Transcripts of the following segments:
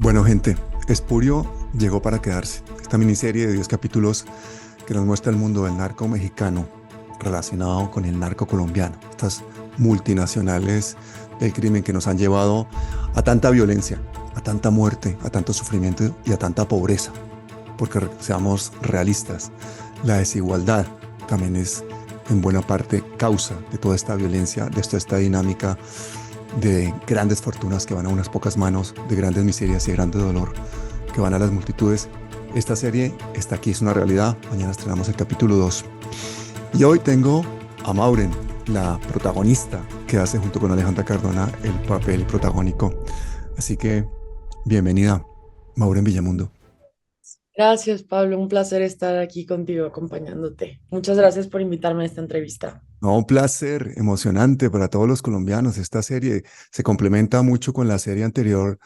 Bueno, gente, Espurio llegó para quedarse. Esta miniserie de 10 capítulos que nos muestra el mundo del narco mexicano relacionado con el narco colombiano. Estas multinacionales del crimen que nos han llevado a tanta violencia, a tanta muerte, a tanto sufrimiento y a tanta pobreza. Porque seamos realistas, la desigualdad también es en buena parte causa de toda esta violencia, de toda esta dinámica de grandes fortunas que van a unas pocas manos, de grandes miserias y grande dolor que van a las multitudes. Esta serie está aquí, es una realidad. Mañana estrenamos el capítulo 2. Y hoy tengo a Mauren, la protagonista que hace junto con Alejandra Cardona el papel protagónico. Así que, bienvenida, Mauren Villamundo. Gracias, Pablo. Un placer estar aquí contigo, acompañándote. Muchas gracias por invitarme a esta entrevista. No, un placer emocionante para todos los colombianos. Esta serie se complementa mucho con la serie anterior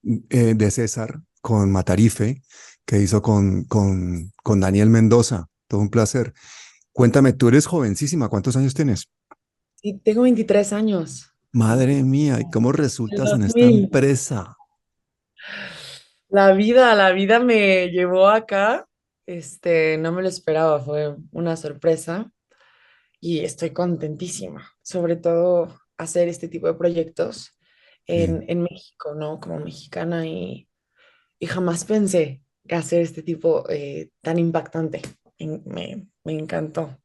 de César, con Matarife, que hizo con Daniel Mendoza. Todo un placer. Cuéntame, tú eres jovencísima, ¿cuántos años tienes? Sí, tengo 23 años. Madre mía, ¿y cómo El resultas en esta 2000. empresa? La vida me llevó acá. No me lo esperaba, fue una sorpresa y estoy contentísima. Sobre todo hacer este tipo de proyectos Sí. en México, ¿no? Como mexicana y jamás pensé hacer este tipo tan impactante. Me encantó.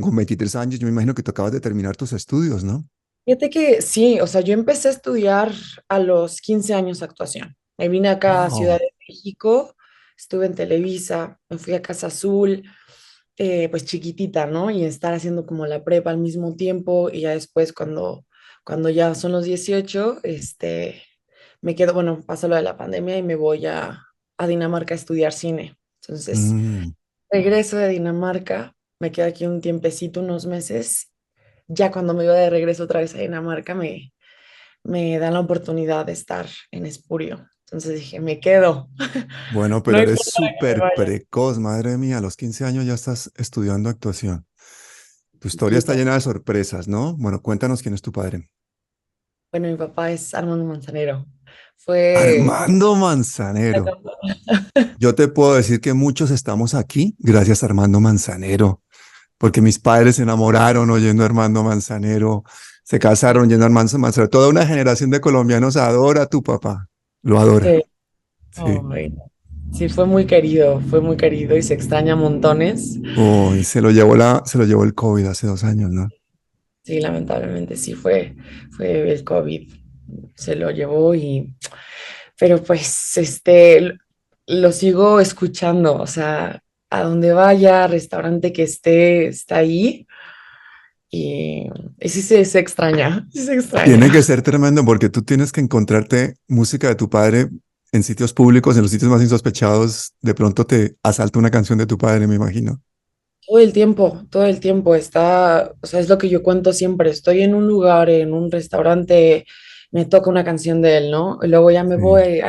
Con 23 años, yo me imagino que tú acabas de terminar tus estudios, ¿no? Fíjate que sí, o sea, yo empecé a estudiar a los 15 años actuación. Me vine acá a Ciudad Wow. de México, estuve en Televisa, me fui a Casa Azul, pues chiquitita, ¿no? Y estar haciendo como la prepa al mismo tiempo y ya después cuando ya son los 18, me quedo, bueno, pasa lo de la pandemia y me voy a Dinamarca a estudiar cine. Entonces, Mm. regreso de Dinamarca, me quedo aquí un tiempecito, unos meses. Ya cuando me iba de regreso otra vez a Dinamarca, me dan la oportunidad de estar en Espurio. Entonces dije, me quedo. Bueno, No pero hay eres forma de que me súper vaya. precoz, madre mía, a los 15 años ya estás estudiando actuación. Tu historia está Chiquita. llena de sorpresas, ¿no? Bueno, cuéntanos quién es tu padre. Bueno, mi papá es Armando Manzanero. Fue... Armando Manzanero. Yo te puedo decir que muchos estamos aquí gracias a Armando Manzanero, porque mis padres se enamoraron oyendo a Armando Manzanero, se casaron oyendo a Armando Manzanero. Toda una generación de colombianos adora a tu papá, lo adora. Sí, Sí. ay, no. Sí, fue muy querido y se extraña montones. Uy, se lo llevó el COVID hace 2 años, ¿no? Sí, lamentablemente sí fue el COVID. Se lo llevó pero pues lo sigo escuchando, o sea, a donde vaya, restaurante que esté, está ahí y, y sí se extraña, sí se Tiene que extraña. ser tremendo porque tú tienes que encontrarte música de tu padre en sitios públicos, en los sitios más insospechados. De pronto te asalta una canción de tu padre, me imagino. Todo el tiempo está, o sea, es lo que yo cuento siempre, estoy en un lugar, en un restaurante, me toca una canción de él, ¿no? Y luego ya me Sí. voy,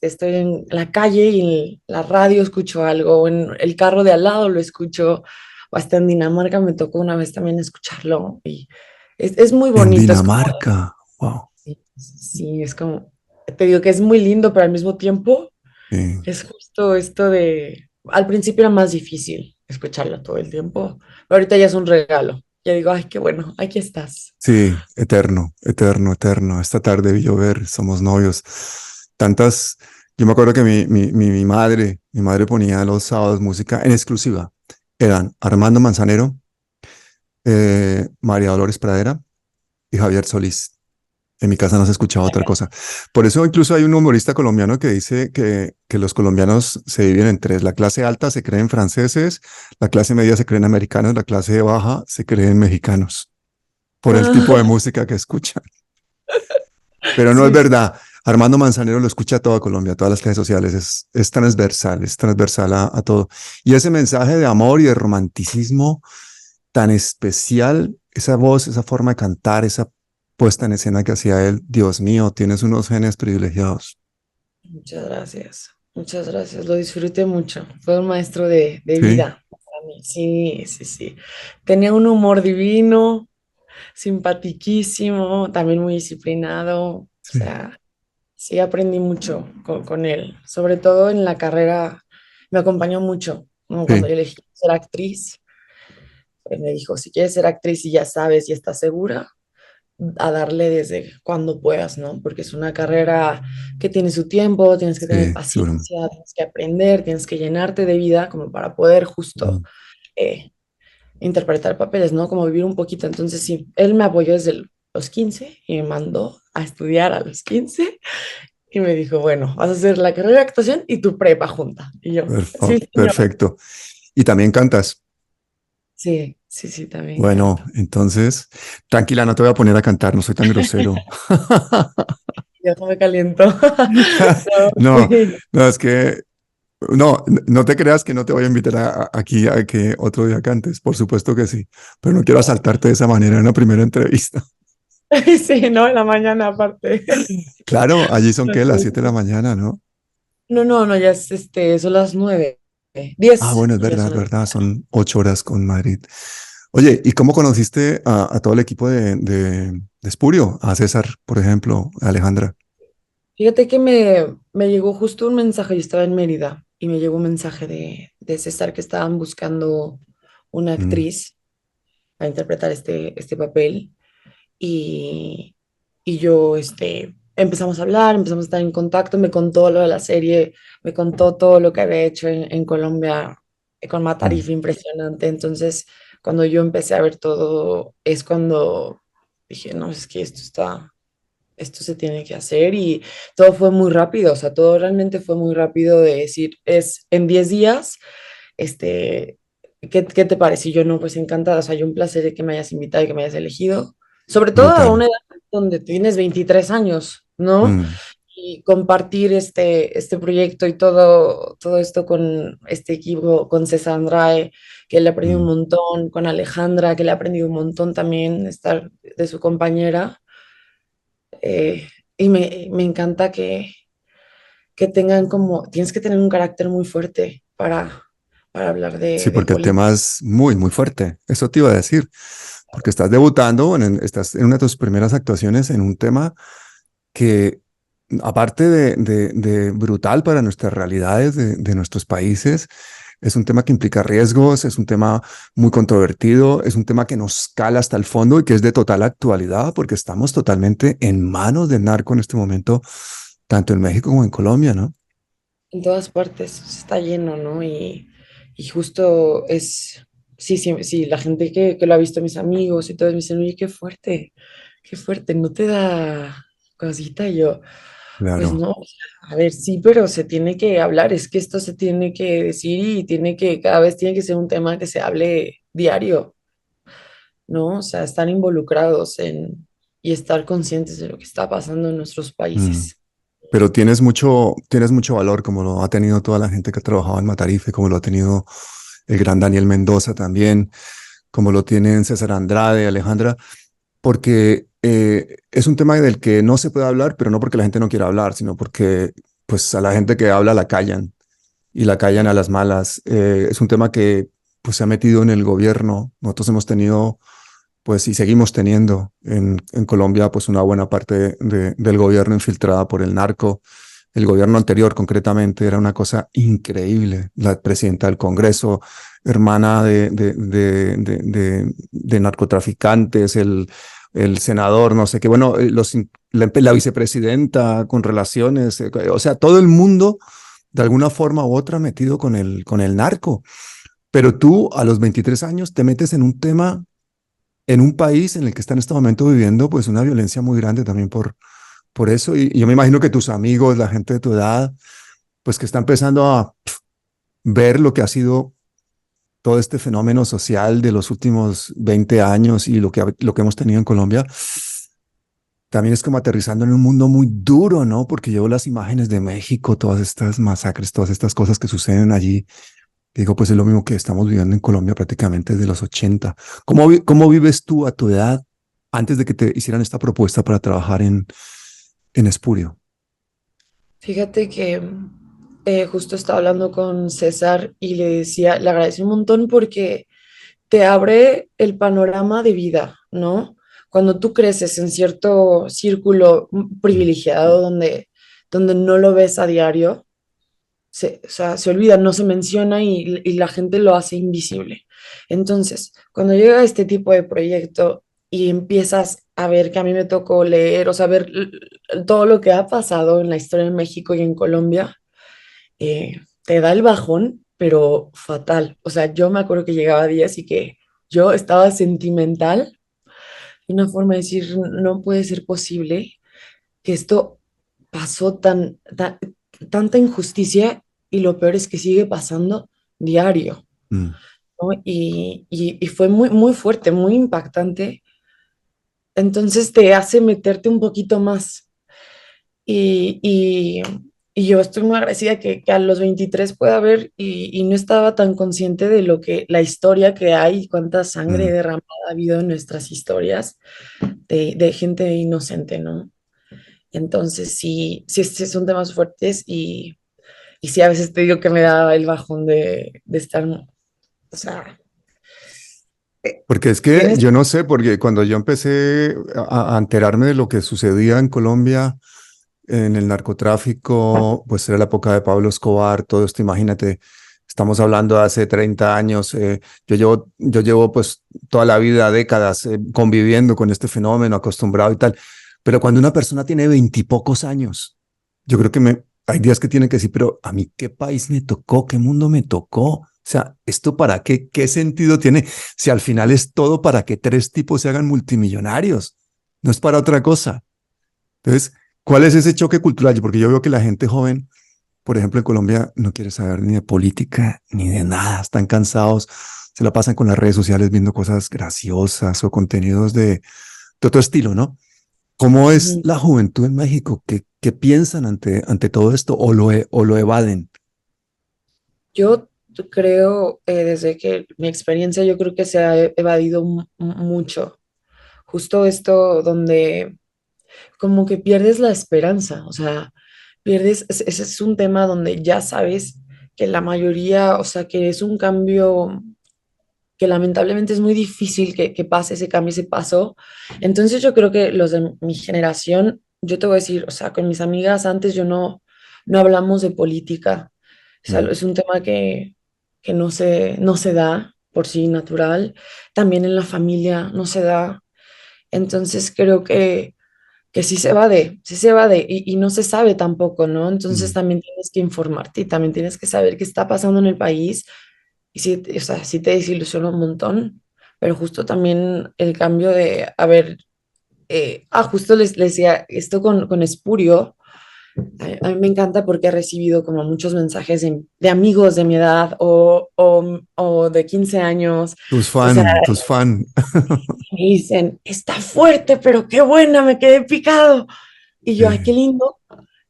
estoy en la calle y en la radio escucho algo, o en el carro de al lado lo escucho, o hasta en Dinamarca me tocó una vez también escucharlo y es muy En bonito, es como, Dinamarca. Wow. sí, es como, te digo que es muy lindo, pero al mismo tiempo Sí. es justo esto de, al principio era más difícil escucharlo todo el tiempo, pero ahorita ya es un regalo. Ya digo, ay, qué bueno, aquí estás. Sí, eterno, eterno, eterno. Esta tarde vi llover, somos novios. Tantas, yo me acuerdo que mi madre ponía los sábados música en exclusiva. Eran Armando Manzanero, María Dolores Pradera y Javier Solís. En mi casa no se escuchaba otra cosa. Por eso incluso hay un humorista colombiano que dice que los colombianos se dividen en tres. La clase alta se creen franceses, la clase media se creen americanos, la clase baja se creen mexicanos. por el tipo de música que escuchan. Pero no es Sí, sí, verdad. Armando Manzanero lo escucha a toda Colombia, a todas las redes sociales. Es transversal a todo. Y ese mensaje de amor y de romanticismo tan especial, esa voz, esa forma de cantar, esa puesta en escena que hacía él, Dios mío, tienes unos genes privilegiados. muchas gracias. Muchas gracias. Lo disfruté mucho. Fue un maestro de Sí, vida para mí. Sí, sí, sí. Tenía un humor divino, simpatiquísimo, también muy disciplinado. O sí, sea, sí aprendí mucho con él. Sobre todo en la carrera, me acompañó mucho, ¿no? Cuando sí. yo elegí ser actriz, me dijo, si quieres ser actriz y ya sabes y estás segura, a darle desde cuando puedas, ¿no? Porque es una carrera que tiene su tiempo, tienes que tener Sí, seguro. paciencia, tienes que aprender, tienes que llenarte de vida como para poder justo Mm. eh, interpretar papeles, ¿no? Como vivir un poquito. Entonces, sí, él me apoyó desde los 15 y me mandó a estudiar a los 15 y me dijo, bueno, vas a hacer la carrera de actuación y tu prepa junta. Y yo, sí, señor. Perfecto. Y también cantas. Sí, sí, sí, también Bueno, canto. entonces, tranquila, no te voy a poner a cantar, no soy tan grosero. Ya se me calentó. No, No, sí. no, es que, no, no te creas que no te voy a invitar aquí a que otro día cantes, por supuesto que sí, pero no quiero asaltarte de esa manera en la primera entrevista. Sí, no, en la mañana aparte. Claro, allí son que las 7 de la mañana, ¿no? No, no, no, ya es, son las 9, Ah, 10, bueno, ya son las... verdad, son 8 horas con Madrid. Oye, ¿y cómo conociste a todo el equipo de Espurio? A César, por ejemplo, a Alejandra. Fíjate que me llegó justo un mensaje, yo estaba en Mérida, y me llegó un mensaje de César que estaban buscando una Mm, actriz para interpretar este papel, y, y yo, empezamos a hablar, empezamos a estar en contacto, me contó lo de la serie, me contó todo lo que había hecho en Colombia con mm. Matarife, impresionante. Entonces, cuando yo empecé a ver todo, es cuando dije, no, es que esto se tiene que hacer y todo fue muy rápido, o sea, todo realmente fue muy rápido de decir, es en 10 días, este, ¿qué te parece? Y yo no, pues encantada, o sea, yo un placer de que me hayas invitado y que me hayas elegido, sobre todo a Brutal. una edad donde tienes 23 años, ¿no? Mm, Y compartir este proyecto y todo esto con este equipo, con César Andrade, que le aprendí un mm. montón, con Alejandra, que le aprendí un montón también, estar de su compañera. Y me encanta que tengan como, tienes que tener un carácter muy fuerte para hablar Sí, de porque el política. tema es muy, muy fuerte. Eso te iba a decir, porque estás debutando, estás en una de tus primeras actuaciones en un tema que, aparte de brutal para nuestras realidades, de nuestros países, es un tema que implica riesgos, es un tema muy controvertido, es un tema que nos cala hasta el fondo y que es de total actualidad, porque estamos totalmente en manos del narco en este momento, tanto en México como en Colombia, ¿no? En todas partes está lleno, ¿no? Y justo es, sí, sí, sí, la gente que lo ha visto, mis amigos y todos me dicen, oye, qué fuerte, ¿no te da cosita? Y yo, pues Claro. no, o sea, a ver, sí, pero se tiene que hablar, es que esto se tiene que decir y cada vez tiene que ser un tema que se hable diario, ¿no? O sea, estar involucrados y estar conscientes de lo que está pasando en nuestros Mm. países. Pero tienes mucho valor, como lo ha tenido toda la gente que ha trabajado en Matarife, como lo ha tenido el gran Daniel Mendoza también, como lo tienen César Andrade, Alejandra, porque es un tema del que no se puede hablar, pero no porque la gente no quiera hablar, sino porque pues a la gente que habla la callan y la callan a las malas. Es un tema que pues se ha metido en el gobierno. Nosotros hemos tenido pues y seguimos teniendo en Colombia pues una buena parte del gobierno infiltrada por el narco. El gobierno anterior concretamente era una cosa increíble. La presidenta del Congreso, hermana de narcotraficantes, el senador, no sé qué, bueno, la vicepresidenta con relaciones, o sea, todo el mundo de alguna forma u otra metido con el narco. Pero tú a los 23 años te metes en un tema en un país en el que está en este momento viviendo pues una violencia muy grande también por eso. Y yo me imagino que tus amigos, la gente de tu edad, pues que está empezando a ver lo que ha sido todo este fenómeno social de los últimos 20 años y lo que hemos tenido en Colombia, también es como aterrizando en un mundo muy duro, ¿no? Porque yo veo las imágenes de México, todas estas masacres, todas estas cosas que suceden allí. Digo, pues es lo mismo que estamos viviendo en Colombia prácticamente desde los 80. ¿Cómo vives tú a tu edad antes de que te hicieran esta propuesta para trabajar en Espurio? Fíjate que justo estaba hablando con César y le decía, le agradecí un montón porque te abre el panorama de vida, ¿no? Cuando tú creces en cierto círculo privilegiado donde no lo ves a diario, o sea, se olvida, no se menciona y la gente lo hace invisible. Entonces, cuando llega este tipo de proyecto y empiezas a ver que a mí me tocó leer o saber todo lo que ha pasado en la historia de México y en Colombia, te da el bajón, pero fatal. O sea, yo me acuerdo que llegaba a días y que yo estaba sentimental, de una forma de decir, no puede ser posible que esto pasó tanta injusticia y lo peor es que sigue pasando diario, Mm. ¿no? Y fue muy, muy fuerte, muy impactante. Entonces te hace meterte un poquito más. Y, y, y yo estoy muy agradecida que a los 23 pueda haber y no estaba tan consciente de lo que, la historia que hay, cuánta sangre Mm. derramada ha habido en nuestras historias de gente inocente, ¿no? Entonces sí son temas fuertes y sí a veces te digo que me da el bajón de estar, o sea, Porque es que tienes... yo no sé, porque cuando yo empecé a enterarme de lo que sucedía en Colombia, en el narcotráfico, pues era la época de Pablo Escobar, todo esto, imagínate, estamos hablando de hace 30 años, yo llevo pues toda la vida, décadas, conviviendo con este fenómeno, acostumbrado y tal, pero cuando una persona tiene 20 y pocos años, yo creo que hay días que tiene que decir, pero a mí qué país me tocó, qué mundo me tocó. O sea, ¿esto para qué? ¿Qué sentido tiene? Si al final es todo para que tres tipos se hagan multimillonarios, no es para otra cosa. Entonces, ¿cuál es ese choque cultural? Porque yo veo que la gente joven, por ejemplo, en Colombia, no quiere saber ni de política ni de nada. Están cansados, se la pasan con las redes sociales viendo cosas graciosas o contenidos de otro estilo, ¿no? ¿Cómo es Ujú. la juventud en México? ¿Qué piensan ante todo esto o lo evaden? Yo creo, desde que mi experiencia, yo creo que se ha evadido mucho. Justo esto donde como que pierdes la esperanza, o sea, ese es un tema donde ya sabes que la mayoría, o sea, que es un cambio que lamentablemente es muy difícil que pase ese cambio, ese paso. Entonces yo creo que los de mi generación, yo te voy a decir, o sea, con mis amigas antes yo no hablamos de política. Mm. Es un tema que no se da por sí natural. También en la familia no se da. Entonces creo que sí se evade y no se sabe tampoco, ¿no? Entonces Mm. también tienes que informarte y también tienes que saber qué está pasando en el país y sí, o sea, sí te desilusiona un montón, pero justo también el cambio de, a ver, justo les decía, esto con Espurio, a mí me encanta porque he recibido como muchos mensajes de amigos de mi edad o de 15 años, o sea, Tus fan. me dicen, está fuerte, pero qué buena, me quedé picado. Y yo, ay, qué lindo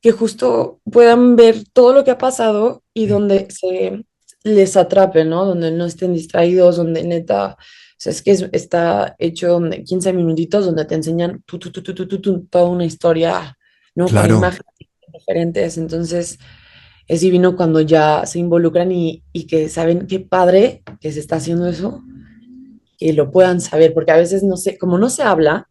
que justo puedan ver todo lo que ha pasado y donde se les atrape, ¿no? Donde no estén distraídos, donde neta, o sea, es que está hecho de 15 minutitos donde te enseñan toda una historia, ¿no? Con Claro, imágenes diferentes. Entonces, es divino cuando ya se involucran y que saben qué padre que se está haciendo eso, que lo puedan saber, porque a veces no sé, como no se habla,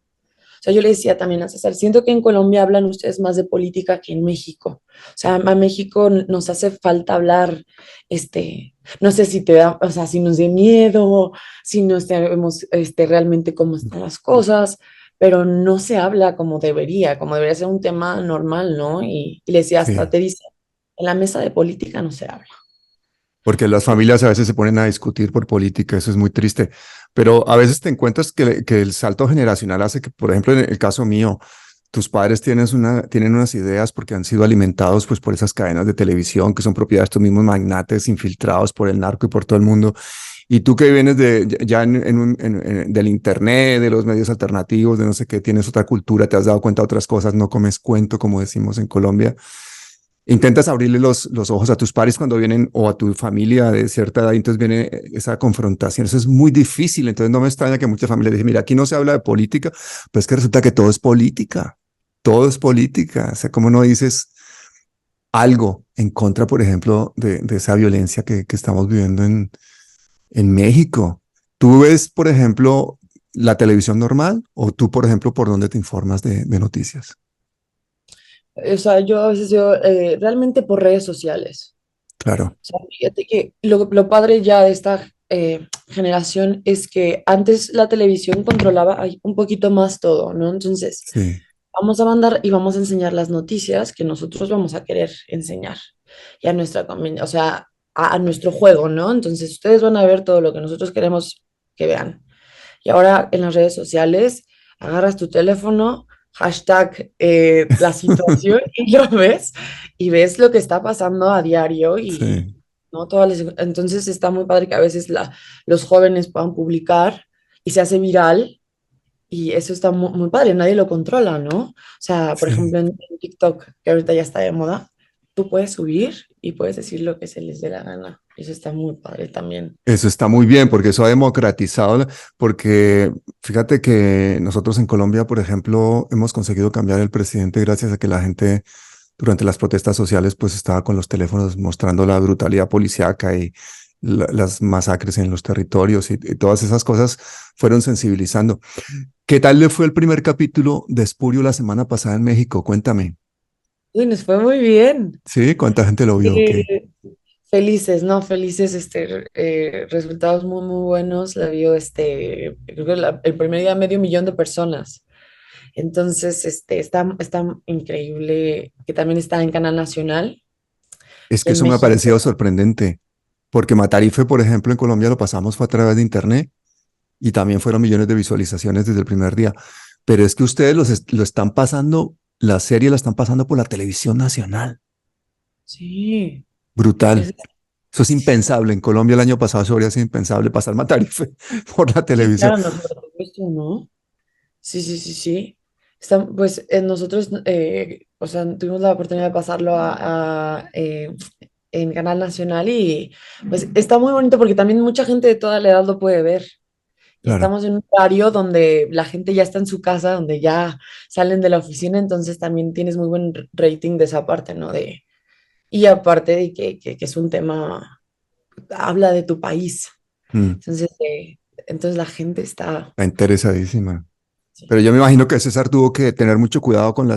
o sea, yo le decía también a César, siento que en Colombia hablan ustedes más de política que en México. O sea, a México nos hace falta hablar, no sé si te da, o sea, si nos dé miedo, si no sabemos, realmente cómo están las cosas, pero no se habla como debería ser un tema normal, ¿no? Y le decía, hasta sí. te dice, en la mesa de política no se habla. Porque las Sí. familias a veces se ponen a discutir por política, eso es muy triste. Pero a veces te encuentras que el salto generacional hace que, por ejemplo, en el caso mío, tus padres tienen unas ideas porque han sido alimentados pues, por esas cadenas de televisión que son propiedad de estos mismos magnates infiltrados por el narco y por todo el mundo. Y tú que vienes ya del internet, de los medios alternativos, de no sé qué, tienes otra cultura, te has dado cuenta de otras cosas, no comes cuento, como decimos en Colombia. Intentas abrirle los ojos a tus pares cuando vienen o a tu familia de cierta edad, y entonces viene esa confrontación. Eso es muy difícil. Entonces no me extraña que muchas familias dicen, mira, aquí no se habla de política, pues es que resulta que todo es política. Todo es política. O sea, ¿cómo no dices algo en contra, por ejemplo, de esa violencia que estamos viviendo en México? ¿Tú ves, por ejemplo, la televisión normal o tú, por ejemplo, por dónde te informas de noticias? O sea, yo a veces yo realmente por redes sociales. Claro, O sea, fíjate que lo padre ya de esta generación es que antes la televisión controlaba ay, un poquito más todo, ¿no? Entonces, sí, vamos a mandar y vamos a enseñar las noticias que nosotros vamos a querer enseñar y a o sea, a nuestro juego, ¿no? Entonces, ustedes van a ver todo lo que nosotros queremos que vean. Y ahora en las redes sociales, agarras tu teléfono, hashtag la situación y lo ves y ves lo que está pasando a diario y sí. no entonces está muy padre que a veces los jóvenes puedan publicar y se hace viral y eso está muy padre, nadie lo controla, ¿no? O sea, por Sí. ejemplo, en TikTok, que ahorita ya está de moda, tú puedes subir y puedes decir lo que se les dé la gana. Eso está muy padre también. Eso está muy bien porque eso ha democratizado, porque fíjate que nosotros en Colombia, por ejemplo, hemos conseguido cambiar el presidente gracias a que la gente durante las protestas sociales pues estaba con los teléfonos mostrando la brutalidad policíaca y las masacres en los territorios y todas esas cosas fueron sensibilizando. ¿Qué tal le fue el primer capítulo de Espurio la semana pasada en México? Cuéntame. Uy, nos fue muy bien. ¿Sí? ¿Cuánta gente lo vio? ¿Qué? Eh, Felices, ¿no? Felices, resultados muy buenos. La vio, creo que el primer día 500,000 de personas. Entonces, está increíble que también está en Canal Nacional Es que en eso me ha parecido México. sorprendente, porque Matarife, por ejemplo, en Colombia lo pasamos fue a través de internet y también fueron millones de visualizaciones desde el primer día. Pero es que ustedes lo están pasando, la serie la están pasando por la televisión nacional. Sí, Brutal. es, Eso es sí, impensable. En Colombia el año pasado eso habría sido impensable pasar Matarife por la sí, televisión. claro, no, por supuesto, ¿no? Sí, sí, sí, sí. Pues nosotros, o sea, tuvimos la oportunidad de pasarlo en Canal Nacional y pues está muy bonito porque también mucha gente de toda la edad lo puede ver. Y Claro. estamos en un horario donde la gente ya está en su casa, donde ya salen de la oficina, entonces también tienes muy buen rating de esa parte, ¿no? Y aparte de que es un tema, habla de tu país. Mm, Entonces la gente está... está interesadísima. Sí. Pero yo me imagino que César tuvo que tener mucho cuidado con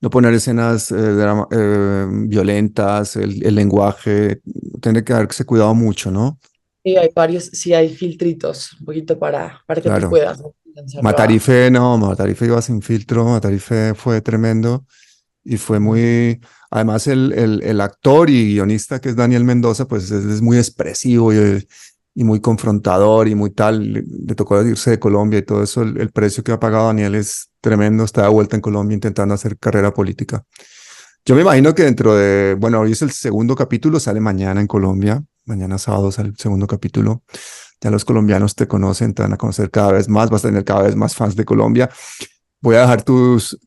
no poner escenas violentas, el lenguaje, tiene que darse cuidado mucho, ¿no? Sí, hay varios, sí hay filtritos, un poquito para que tú Claro. puedas, ¿no? Lanzarlo a... Matarife, no, Matarife iba sin filtro, Matarife fue tremendo y fue Ujú. muy, además el actor y guionista que es Daniel Mendoza, pues es muy expresivo y muy confrontador y muy tal, le tocó irse de Colombia y todo eso, el precio que ha pagado Daniel es tremendo, está de vuelta en Colombia intentando hacer carrera política. Yo me imagino que dentro de, bueno, hoy es el segundo capítulo, sale mañana en Colombia, mañana sábado sale el segundo capítulo. Ya los colombianos te conocen, te van a conocer cada vez más, vas a tener cada vez más fans de Colombia. Voy a dejar tus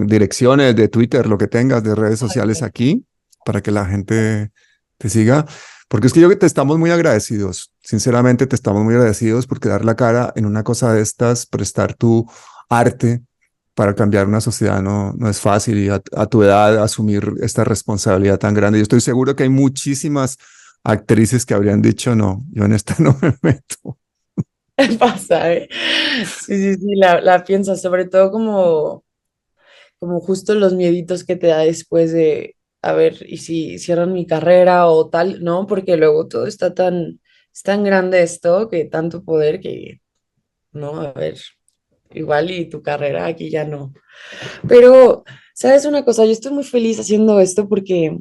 direcciones de Twitter, lo que tengas de redes Ay, sociales aquí para que la gente te siga. Porque es que yo que te estamos muy agradecidos, sinceramente te estamos muy agradecidos porque dar la cara en una cosa de estas, prestar tu arte para cambiar una sociedad no es fácil y a tu edad asumir esta responsabilidad tan grande. Yo estoy seguro que hay muchísimas actrices que habrían dicho, no, yo en esta no me meto. pasa, ¿eh? Sí, sí, sí, la piensas, sobre todo como justo los mieditos que te da después de, a ver, y si cierran mi carrera o tal, ¿no? Porque luego todo es tan grande esto, que tanto poder que, no, a ver, igual y tu carrera aquí ya no. Pero, ¿sabes una cosa? Yo estoy muy feliz haciendo esto porque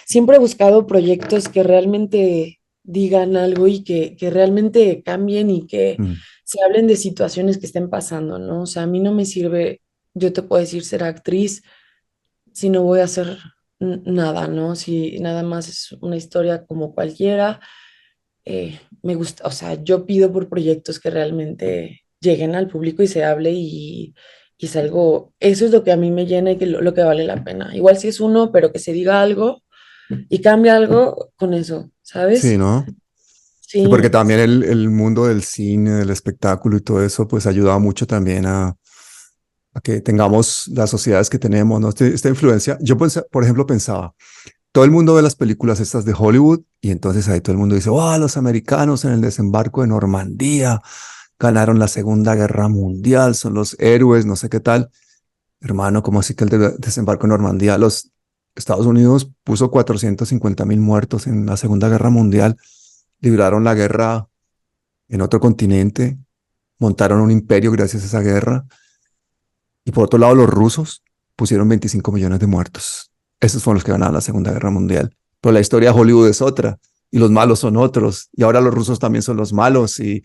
siempre he buscado proyectos que realmente digan algo y que realmente cambien y que Mm, se hablen de situaciones que estén pasando, ¿no? O sea, a mí no me sirve, yo te puedo decir, ser actriz si no voy a hacer nada, ¿no? Si nada más es una historia como cualquiera, me gusta, o sea, yo pido por proyectos que realmente lleguen al público y se hable y es algo, eso es lo que a mí me llena y que lo que vale la pena. Igual si es uno, pero que se diga algo y cambie algo con eso, Sí, ¿sabes? ¿no? Sí, porque Sí, también el mundo del cine, del espectáculo y todo eso, pues ayuda mucho también a que tengamos las sociedades que tenemos, ¿no? Esta influencia. Yo, por ejemplo, pensaba, todo el mundo ve las películas estas de Hollywood y entonces ahí todo el mundo dice, wow, los americanos en el desembarco de Normandía ganaron la Segunda Guerra Mundial, son los héroes, no sé qué tal. Hermano, ¿cómo así que el desembarco de Normandía? Los Estados Unidos puso 450.000 muertos en la Segunda Guerra Mundial, libraron la guerra en otro continente, montaron un imperio gracias a esa guerra. Y por otro lado, los rusos pusieron 25 millones de muertos. Esos fueron los que ganaron la Segunda Guerra Mundial. Pero la historia de Hollywood es otra y los malos son otros. Y ahora los rusos también son los malos. Y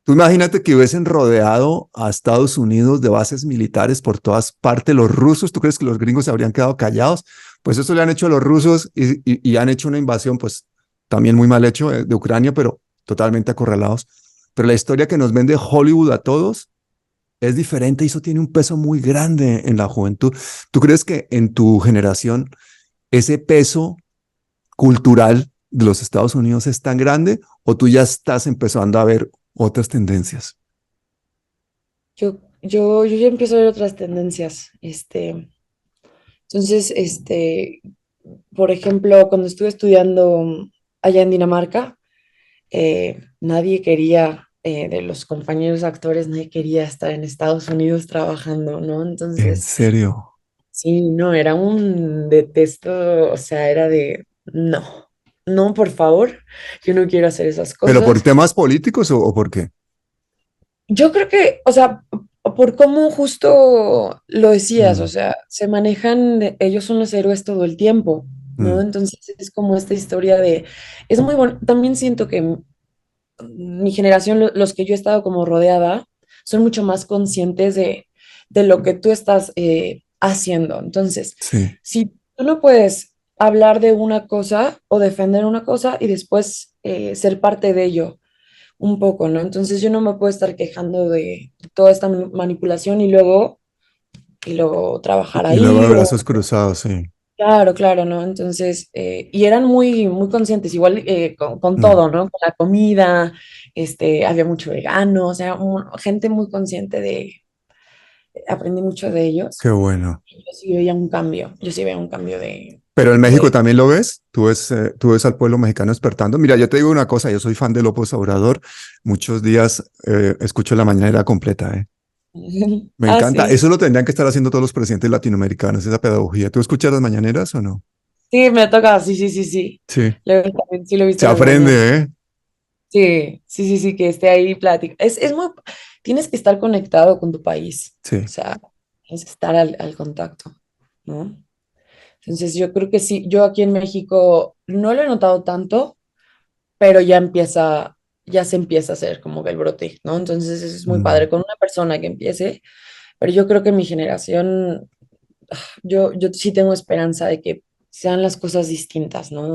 tú imagínate que hubiesen rodeado a Estados Unidos de bases militares por todas partes. Los rusos, ¿tú crees que los gringos se habrían quedado callados? Pues eso le han hecho a los rusos y han hecho una invasión, pues también muy mal hecho de Ucrania, pero totalmente acorralados. Pero la historia que nos vende Hollywood a todos es diferente y eso tiene un peso muy grande en la juventud. ¿Tú crees que en tu generación ese peso cultural de los Estados Unidos es tan grande o tú ya estás empezando a ver otras tendencias? yo ya empiezo a ver otras tendencias, entonces, por ejemplo, cuando estuve estudiando allá en Dinamarca, nadie quería, de los compañeros actores, nadie quería estar en Estados Unidos trabajando, ¿no? ¿En Entonces, serio? sí, no, era un detesto, o sea, era de, no, no, por favor, yo no quiero hacer esas ¿Pero por cosas. temas políticos o por qué? Yo creo que, o sea, por cómo justo lo decías, o Mm, sea, se manejan, ellos son los héroes todo el tiempo, ¿no? mm, Entonces es como esta historia de, es muy bueno, también siento que mi generación, los que yo he estado como rodeada, son mucho más conscientes de lo que tú estás haciendo. Entonces, sí, si tú no puedes hablar de una cosa o defender una cosa y después ser parte de ello un poco, ¿no? Entonces yo no me puedo estar quejando de toda esta manipulación y luego trabajar y luego de ahí o brazos cruzados, sí. claro, claro, ¿no? Entonces, y eran muy, muy conscientes, igual con Mm, todo, ¿no? Con la comida, había mucho vegano, o sea, gente muy consciente aprendí mucho de ellos. qué bueno. Y yo sí veía un cambio, yo sí veía un cambio Pero en México de, también lo ves, tú ves al pueblo mexicano despertando. Mira, yo te digo una cosa, yo soy fan de López Obrador, muchos días escucho la mañanera completa, ¿eh? Me Ah, encanta. sí, Eso lo tendrían que estar haciendo todos los presidentes latinoamericanos, esa pedagogía. ¿Tú escuchas las mañaneras o no? sí, me toca, sí, sí, sí, sí. Sí. Luego también sí lo he visto Se en las mañanas. aprende, ¿eh? Sí, sí, sí, sí, que esté ahí plática. Es muy, tienes que estar conectado con tu país, o Sí. sea, tienes que estar al contacto, ¿no? Entonces yo creo que sí, yo aquí en México no lo he notado tanto, pero ya se empieza a hacer como que el brote, ¿no? Entonces eso es muy Mm, padre con una persona que empiece, pero yo creo que mi generación, yo sí tengo esperanza de que sean las cosas distintas, ¿no?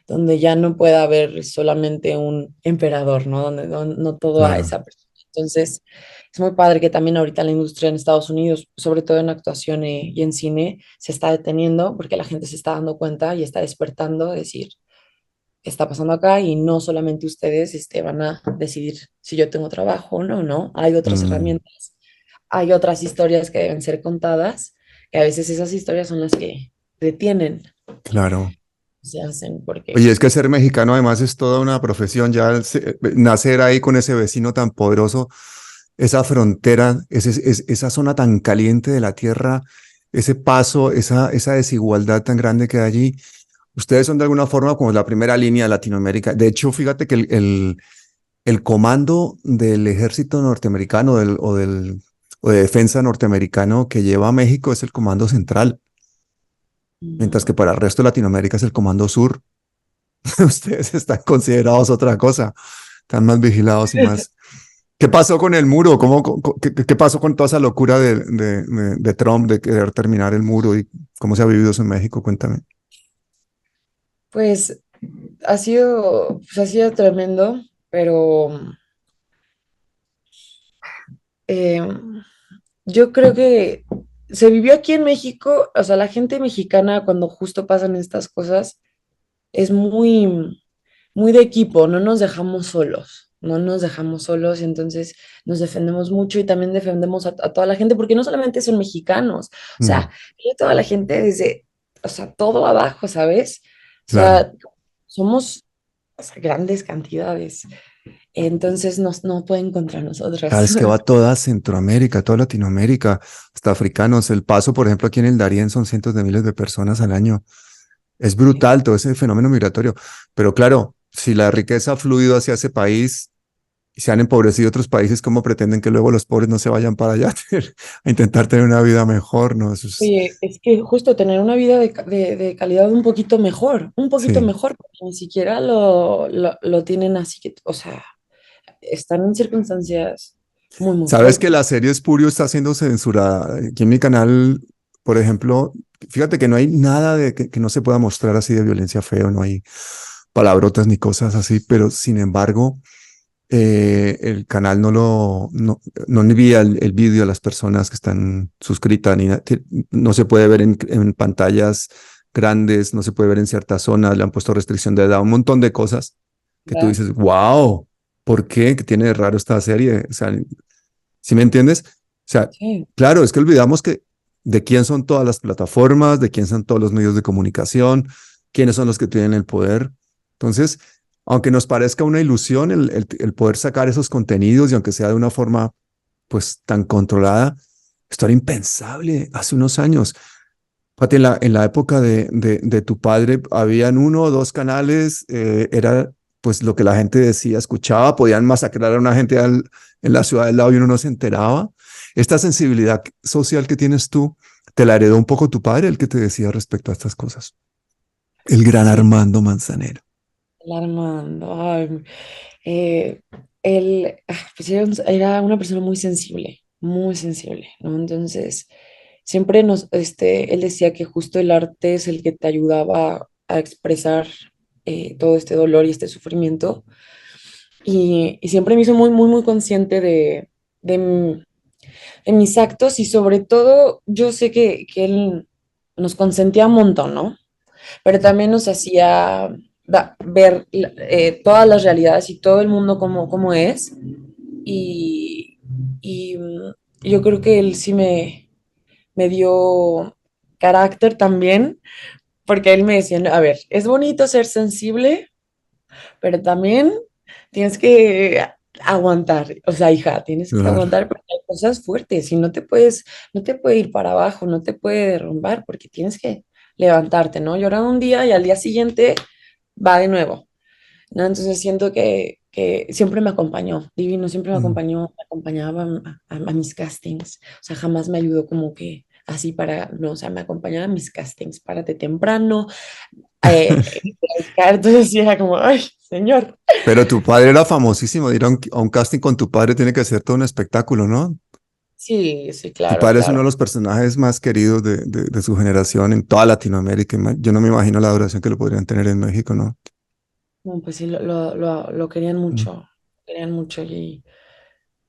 Donde ya no pueda haber solamente un emperador, ¿no? Donde no todo a claro. esa persona. Entonces, es muy padre que también ahorita la industria en Estados Unidos, sobre todo en actuación y en cine, se está deteniendo porque la gente se está dando cuenta y está despertando, decir, ¿qué está pasando acá? Y no solamente ustedes van a decidir si yo tengo trabajo o no, ¿no? Hay otras Mm, herramientas, hay otras historias que deben ser contadas, que a veces esas historias son las que detienen, claro. se hacen porque Oye, es que ser mexicano además es toda una profesión, ya nacer ahí con ese vecino tan poderoso, esa frontera, esa zona tan caliente de la tierra, ese paso, esa desigualdad tan grande que hay allí. Ustedes son de alguna forma como la primera línea de Latinoamérica. De hecho, fíjate que el comando del ejército norteamericano o de defensa norteamericano que lleva a México es el comando central, mientras que para el resto de Latinoamérica es el comando sur. Ustedes están considerados otra cosa, están más vigilados y más. ¿Qué pasó con el muro? ¿Qué pasó con toda esa locura de Trump de querer terminar el muro y cómo se ha vivido eso en México? Cuéntame. pues ha sido tremendo, pero eh, yo creo que se vivió aquí en México, o sea, la gente mexicana cuando justo pasan estas cosas es muy de equipo, no nos dejamos solos, no nos dejamos solos y entonces nos defendemos mucho y también defendemos a toda la gente, porque no solamente son mexicanos, o Mm, sea, y toda la gente desde, o sea, todo abajo, ¿sabes? O claro. sea, somos, o sea, grandes cantidades, entonces no pueden contra nosotros. Claro, es que va toda Centroamérica, toda Latinoamérica, hasta africanos. El Paso, por ejemplo, aquí en el Darién son cientos de miles de personas al año. Es brutal todo ese fenómeno migratorio. Pero claro, si la riqueza ha fluido hacia ese país y se han empobrecido otros países, ¿cómo pretenden que luego los pobres no se vayan para allá a intentar tener una vida mejor? ¿No? Eso es, Oye, es que justo tener una vida de calidad un poquito sí. mejor, porque ni siquiera lo tienen así que, o sea, están en circunstancias muy Sabes que fuertes. la serie Espurio está siendo censurada. Aquí en mi canal, por ejemplo, fíjate que no hay nada de que no se pueda mostrar así de violencia feo, no hay palabrotas ni cosas así, pero sin embargo, el canal no envía el vídeo a las personas que están suscritas, no se puede ver en pantallas grandes, no se puede ver en ciertas zonas, le han puesto restricción de edad, un montón de cosas que tú ¿Verdad? dices, wow, ¿por qué? ¿Qué tiene de raro esta serie? O sea, ¿sí me entiendes? O sea, Sí, claro, es que olvidamos que de quién son todas las plataformas, de quién son todos los medios de comunicación, quiénes son los que tienen el poder. Entonces, aunque nos parezca una ilusión el poder sacar esos contenidos y aunque sea de una forma pues tan controlada, esto era impensable hace unos años. Fíjate, en la época de tu padre, habían uno o dos canales, era pues lo que la gente decía, escuchaba, podían masacrar a una gente en la ciudad del lado y uno no se enteraba. Esta sensibilidad social que tienes tú, te la heredó un poco tu padre, el que te decía respecto a estas cosas. El gran sí, Armando Manzanero. el Armando. Ay, eh, él pues era una persona muy sensible, ¿no? Entonces, siempre él decía que justo el arte es el que te ayudaba a expresar todo este dolor y este sufrimiento. Y siempre me hizo muy consciente de, m- de mis actos y sobre todo yo sé que él nos consentía un montón, ¿no? Pero también nos hacía ver todas las realidades y todo el mundo como es. Y, yo creo que él sí me dio carácter también, porque él me decía, a ver, es bonito ser sensible, pero también tienes que aguantar, o sea, hija, tienes que Claro. aguantar porque hay cosas fuertes y no te puede ir para abajo, no te puede derrumbar porque tienes que levantarte, ¿no? Llorar un día y al día siguiente va de nuevo, ¿no? Entonces siento que siempre me acompañó, Divino siempre me Mm. acompañó, me acompañaba a mis castings, o sea, jamás me ayudó como que así para, no, o sea, me acompañaba a mis castings, párate temprano, entonces sí era como, ay, señor. Pero tu padre era famosísimo, ir a un casting con tu padre tiene que ser todo un espectáculo, ¿no? Sí, sí, Tu claro, padre es uno de claro. los personajes más queridos de su generación en toda Latinoamérica. Yo no me imagino la duración que lo podrían tener en México, ¿no? No, pues sí, lo Mm. querían mucho y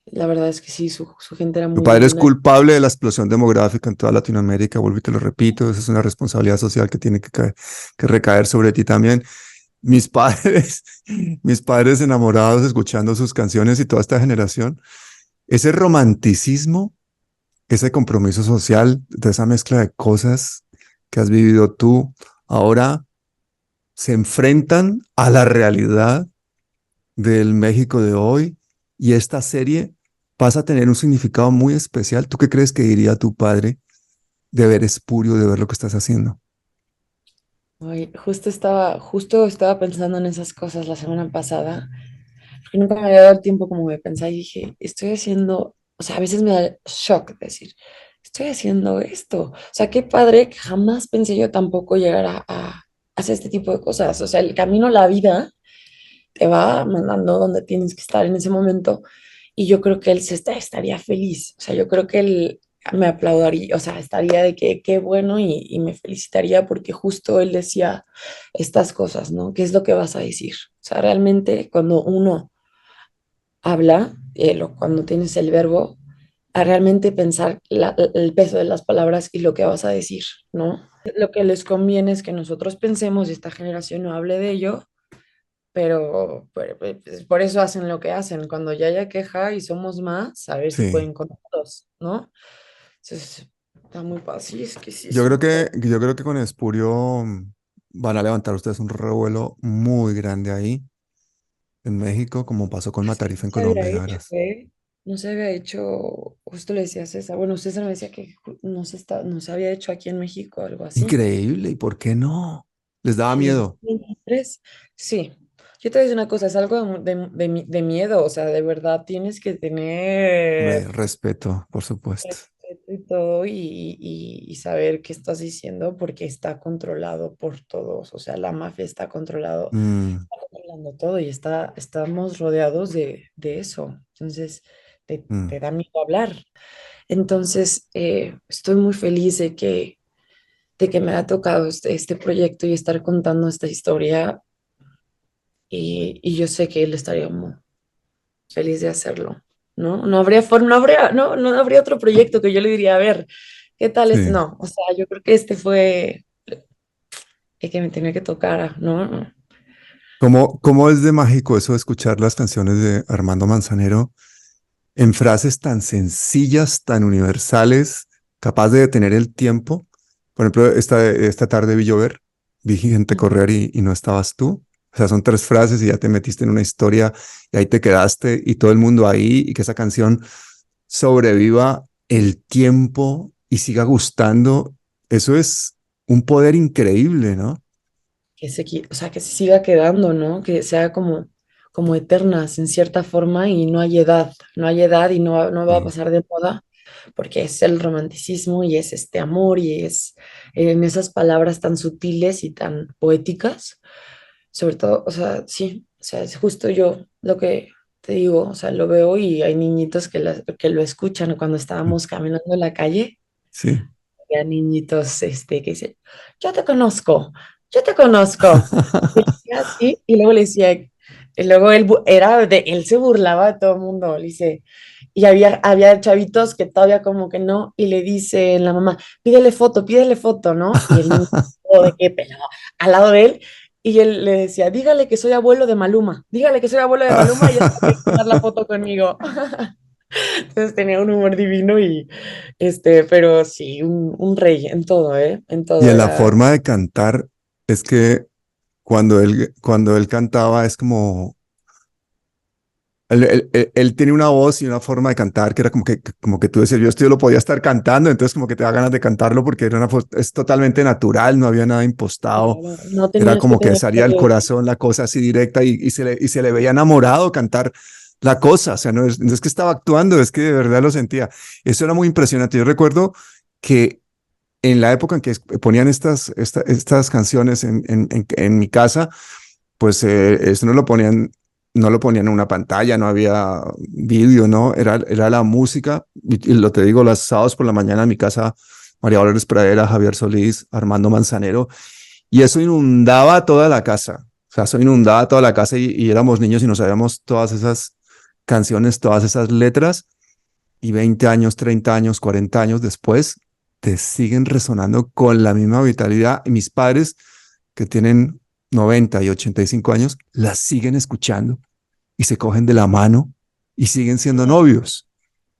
la verdad es que sí, su gente era Tu muy padre es linda. culpable de la explosión demográfica en toda Latinoamérica, vuelvo y te lo repito, esa es una responsabilidad social que tiene que recaer sobre ti también. Mis padres, mis padres enamorados escuchando sus canciones y toda esta generación, ese romanticismo, ese compromiso social, de esa mezcla de cosas que has vivido tú, ahora se enfrentan a la realidad del México de hoy y esta serie pasa a tener un significado muy especial. ¿Tú qué crees que diría tu padre de ver Espurio, de ver lo que estás haciendo? Ay, justo estaba pensando en esas cosas la semana pasada, porque nunca me había dado el tiempo como de pensar y dije, estoy haciendo, o sea, a veces me da shock decir, estoy haciendo esto. O sea, qué padre que jamás pensé yo tampoco llegar a hacer este tipo de cosas. O sea, el camino a la vida te va mandando donde tienes que estar en ese momento. Y yo creo que él estaría feliz. O sea, yo creo que él, me aplaudiría, o sea, estaría de que qué bueno y me felicitaría porque justo él decía estas cosas, ¿no? ¿Qué es lo que vas a decir? O sea, realmente cuando uno habla, o cuando tienes el verbo, a realmente pensar el peso de las palabras y lo que vas a decir, ¿no? Lo que les conviene es que nosotros pensemos y esta generación no hable de ello, pero, pues, por eso hacen lo que hacen. Cuando ya haya queja y somos más, a ver si Sí. pueden con todos, ¿no? Entonces, está muy fácil, es que sí, Yo creo que con Espurio van a levantar ustedes un revuelo muy grande ahí en México, como pasó con Matarife en se había Colombia, hecho, verás. ¿eh? No se había hecho, justo le decía a César, bueno, César me decía que no se había hecho aquí en México, algo así. Increíble, ¿y por qué no? Les daba En el miedo. 2023, sí. Yo te voy a decir una cosa, es algo de miedo, o sea, de verdad tienes que Hombre, tener respeto, por supuesto. respeto y todo y saber qué estás diciendo porque está controlado por todos, o sea, la mafia Mm, está controlando todo y estamos rodeados de eso, entonces mm, te da miedo hablar. Entonces, estoy muy feliz de que me ha tocado este proyecto y estar contando esta historia y yo sé que él estaría muy feliz de hacerlo, ¿no? No habría forma, no habría otro proyecto que yo le diría, a ver, ¿qué tal este? sí. No, o sea, yo creo que este fue el que me tenía que tocar, ¿no? ¿Cómo es de mágico eso de escuchar las canciones de Armando Manzanero en frases tan sencillas, tan universales, capaz de detener el tiempo? Por ejemplo, esta tarde vi llover, vi gente correr y no estabas tú. O sea, son tres frases y ya te metiste en una historia y ahí te quedaste y todo el mundo ahí y que esa canción sobreviva el tiempo y siga gustando. Eso es un poder increíble, ¿no? O sea, que se siga quedando, ¿no? Que sea como eternas en cierta forma y no hay edad y no va a Sí. pasar de moda porque es el romanticismo y es este amor y es en esas palabras tan sutiles y tan poéticas, sobre todo, o sea, sí, o sea, es justo yo lo que te digo, o sea, lo veo y hay niñitos que lo escuchan cuando estábamos caminando en la calle. Sí. Había niñitos que dicen, yo te conozco, yo te conozco. Y él decía así, y luego le decía, y luego él se burlaba de todo el mundo, le dice, y había chavitos que todavía como que no, y le dice la mamá, pídele foto, ¿no? Y el niño, "Oh, ¿de qué pelo?" Al lado de él, y él le decía, dígale que soy abuelo de Maluma, dígale que soy abuelo de Maluma, y él va a tomar la foto conmigo. Entonces tenía un humor divino pero sí, un rey en todo, ¿eh? En Y todo en la era. forma de cantar es que cuando él cantaba es como, él tiene una voz y una forma de cantar que era como que tú decías, yo esto yo lo podía estar cantando, entonces como que te da ganas de cantarlo porque era es totalmente natural, no había nada impostado, Claro, no era tenías que como que tener salía del corazón la cosa así directa y se le veía enamorado cantar la cosa, o sea, no es que estaba actuando, es que de verdad lo sentía. Eso era muy impresionante. Yo recuerdo que en la época en que ponían estas canciones en mi casa, pues eso no lo ponían en una pantalla, no había vídeo, ¿no? Era la música, y lo te digo, los sábados por la mañana en mi casa, María Dolores Pradera, Javier Solís, Armando Manzanero, y eso inundaba toda la casa, o sea, eso inundaba toda la casa y éramos niños y no sabíamos todas esas canciones, todas esas letras, y 20 años, 30 años, 40 años después, te siguen resonando con la misma vitalidad. Y mis padres, que tienen 90 y 85 años, las siguen escuchando y se cogen de la mano y siguen siendo novios.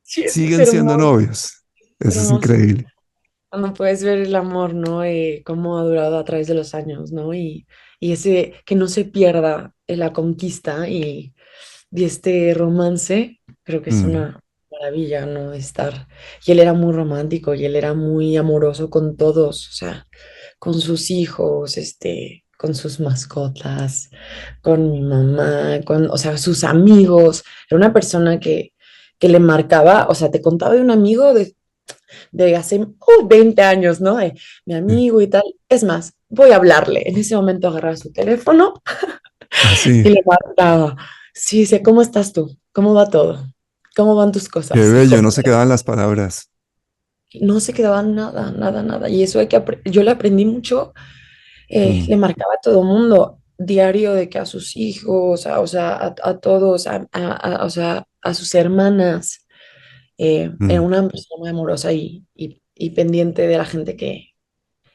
Sí, eso es Siguen siendo hermoso, novios. Eso es hermoso. increíble. Cuando puedes ver el amor, ¿no? Cómo ha durado a través de los años, ¿no? Y ese que no se pierda en la conquista y este romance, creo que es Mm, una maravilla, ¿no? Estar. Y él era muy romántico y él era muy amoroso con todos, o sea, con sus hijos, con sus mascotas, con mi mamá, o sea, sus amigos. Era una persona que le marcaba, o sea, te contaba de un amigo de hace 20 años, ¿no? De mi sí. amigo y tal. Es más, voy a hablarle. En ese momento agarraba su teléfono Así. y le marcaba. Sí, dice, ¿cómo estás tú? ¿Cómo va todo? ¿Cómo van tus Qué cosas, bello, hijo? no se quedaban las palabras. no se quedaba nada, nada, nada. Y eso yo le aprendí mucho, Mm, le marcaba a todo mundo, diario de que a sus hijos, a todos, o sea, a sus hermanas. Era mm. una persona muy amorosa y pendiente de la gente que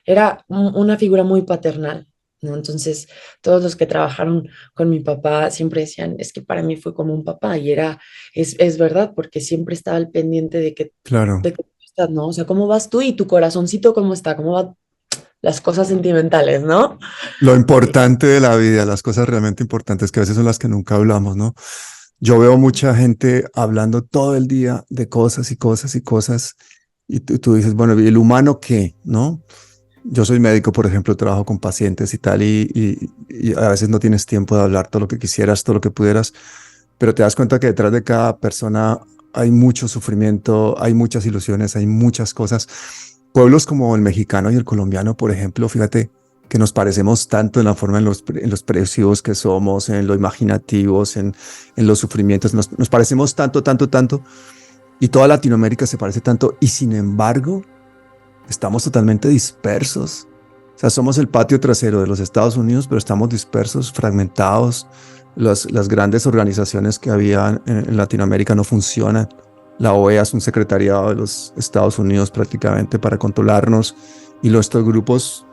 era una figura muy paternal, ¿no? Entonces, todos los que trabajaron con mi papá siempre decían, es que para mí fue como un papá y es verdad, porque siempre estaba al pendiente Claro. de que tú estás, ¿no? O sea, ¿cómo vas tú y tu corazoncito cómo está? ¿Cómo van las cosas sentimentales, ¿no? Lo Eh, importante de la vida, las cosas realmente importantes que a veces son las que nunca hablamos, ¿no? Yo veo mucha gente hablando todo el día de cosas y cosas y cosas y tú dices, bueno, ¿y el humano qué? ¿No? Yo soy médico, por ejemplo, trabajo con pacientes y tal y a veces no tienes tiempo de hablar todo lo que quisieras, todo lo que pudieras, pero te das cuenta que detrás de cada persona hay mucho sufrimiento, hay muchas ilusiones, hay muchas cosas. Pueblos como el mexicano y el colombiano, por ejemplo, fíjate que nos parecemos tanto en la forma, en los expresivos que somos, en lo imaginativos, en los sufrimientos, nos parecemos tanto, tanto, tanto, y toda Latinoamérica se parece tanto, y sin embargo, estamos totalmente dispersos. O sea, somos el patio trasero de los Estados Unidos, pero estamos dispersos, fragmentados. Las grandes organizaciones que había en Latinoamérica no funcionan. La OEA es un secretariado de los Estados Unidos prácticamente para controlarnos y estos grupos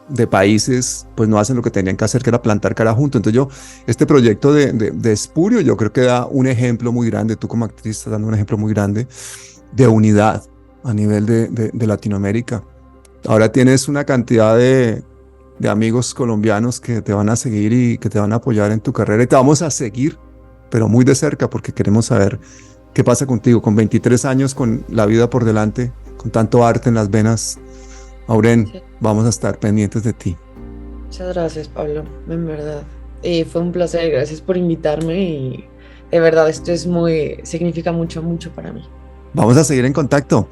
de países pues no hacen lo que tenían que hacer, que era plantar cara junto. Entonces este proyecto de Espurio yo creo que da un ejemplo muy grande, tú como actriz estás dando un ejemplo muy grande de unidad a nivel de Latinoamérica. Ahora tienes una cantidad de amigos colombianos que te van a seguir y que te van a apoyar en tu carrera y te vamos a seguir, pero muy de cerca porque queremos saber qué pasa contigo con 23 años, con la vida por delante, con tanto arte en las venas. Auren, sí, vamos a estar pendientes de ti. muchas gracias, Pablo, en verdad. Y fue un placer, gracias por invitarme y de verdad, esto significa mucho, mucho para mí. Vamos a seguir en contacto.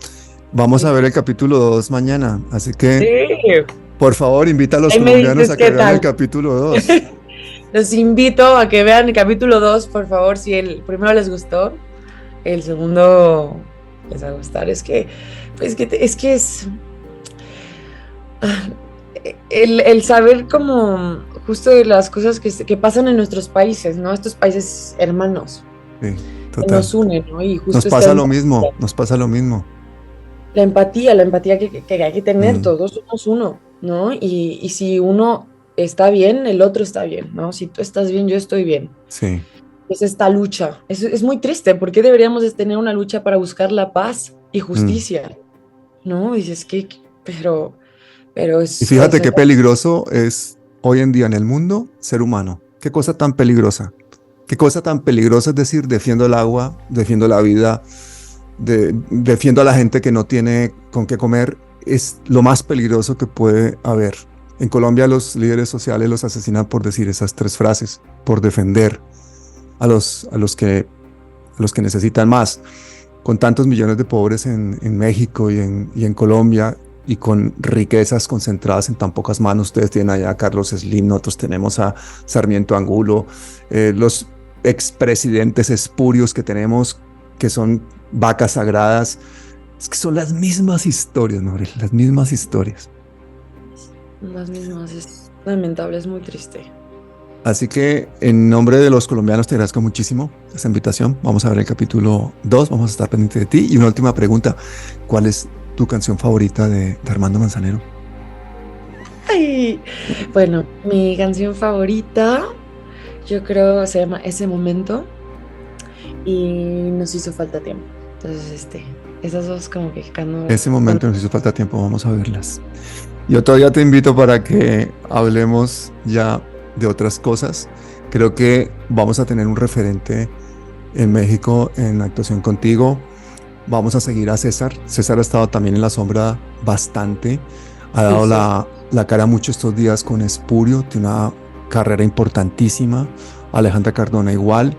Vamos a ver el capítulo 2 mañana, así que Sí, por favor invita a los ahí me colombianos dices a que qué vean el tal. capítulo 2. Los invito a que vean el capítulo 2 por favor, si el primero les gustó, el segundo les va a gustar. Ah, el saber como justo de las cosas que pasan en nuestros países, ¿no? Estos países hermanos Sí, que total. nos unen, ¿no? Y Nos justo pasa lo mismo, nos pasa lo mismo. la empatía que hay que tener, Mm, todos somos uno, ¿no? Y si uno está bien, el otro está bien, ¿no? Si tú estás bien, yo estoy bien. sí. Es esta lucha. Es muy triste. ¿Por qué deberíamos de tener una lucha para buscar la paz y Mm. justicia? ¿No? Dices que, pero Y es fíjate qué peligroso es hoy en día en el mundo ser humano. Qué cosa tan peligrosa. Qué cosa tan peligrosa es decir, defiendo el agua, defiendo la vida, defiendo a la gente que no tiene con qué comer. Es lo más peligroso que puede haber. En Colombia los líderes sociales los asesinan por decir esas tres frases, por defender a los que necesitan más. Con tantos millones de pobres en México y en Colombia y con riquezas concentradas en tan pocas manos. Ustedes tienen allá a Carlos Slim, nosotros tenemos a Sarmiento Angulo, los expresidentes espurios que tenemos, que son vacas sagradas. Es que son las mismas historias, ¿no? Las mismas historias. las mismas. Es lamentable, es muy triste. Así que en nombre de los colombianos te agradezco muchísimo esta invitación. Vamos a ver el capítulo 2, vamos a estar pendientes de ti. Y una última pregunta, ¿cuál es tu canción favorita de Armando Manzanero? Ay, bueno, mi canción favorita, yo creo, se llama Ese Momento y Nos hizo falta tiempo. Entonces, esas dos como que Ese cuando momento nos hizo falta tiempo, vamos a verlas. Yo todavía te invito para que hablemos ya de otras cosas. Creo que vamos a tener un referente en México en la actuación contigo. Vamos a seguir a César. César ha estado también en la sombra bastante. Ha sí, dado sí, la cara mucho estos días con Espurio. Tiene una carrera importantísima. Alejandra Cardona igual.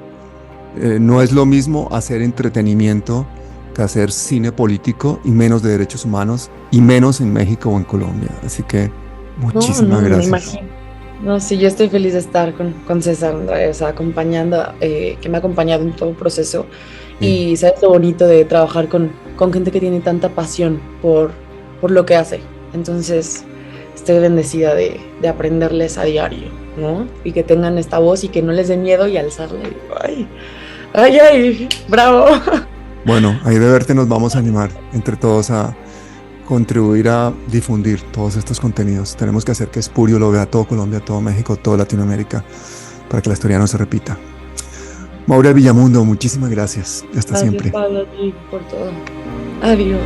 No es lo mismo hacer entretenimiento que hacer cine político y menos de derechos humanos y menos en México o en Colombia. Así que no, muchísimas no, me gracias. imagino. No, sí, yo estoy feliz de estar con César, o sea, acompañando, que me ha acompañado en todo el proceso. Sí, Y sabes lo bonito de trabajar con con gente que tiene tanta pasión por lo que hace. Entonces, estoy bendecida de aprenderles a diario, ¿no? Y que tengan esta voz y que no les dé miedo y alzarla. Y, ay, ay, ay, bravo. Bueno, ahí de verte nos vamos a animar entre todos a contribuir a difundir todos estos contenidos. Tenemos que hacer que Espurio lo vea todo Colombia, todo México, toda Latinoamérica, para que la historia no se repita. Maura Villamundo, muchísimas gracias. Hasta Gracias, siempre. Pablo, a ti por todo. Adiós.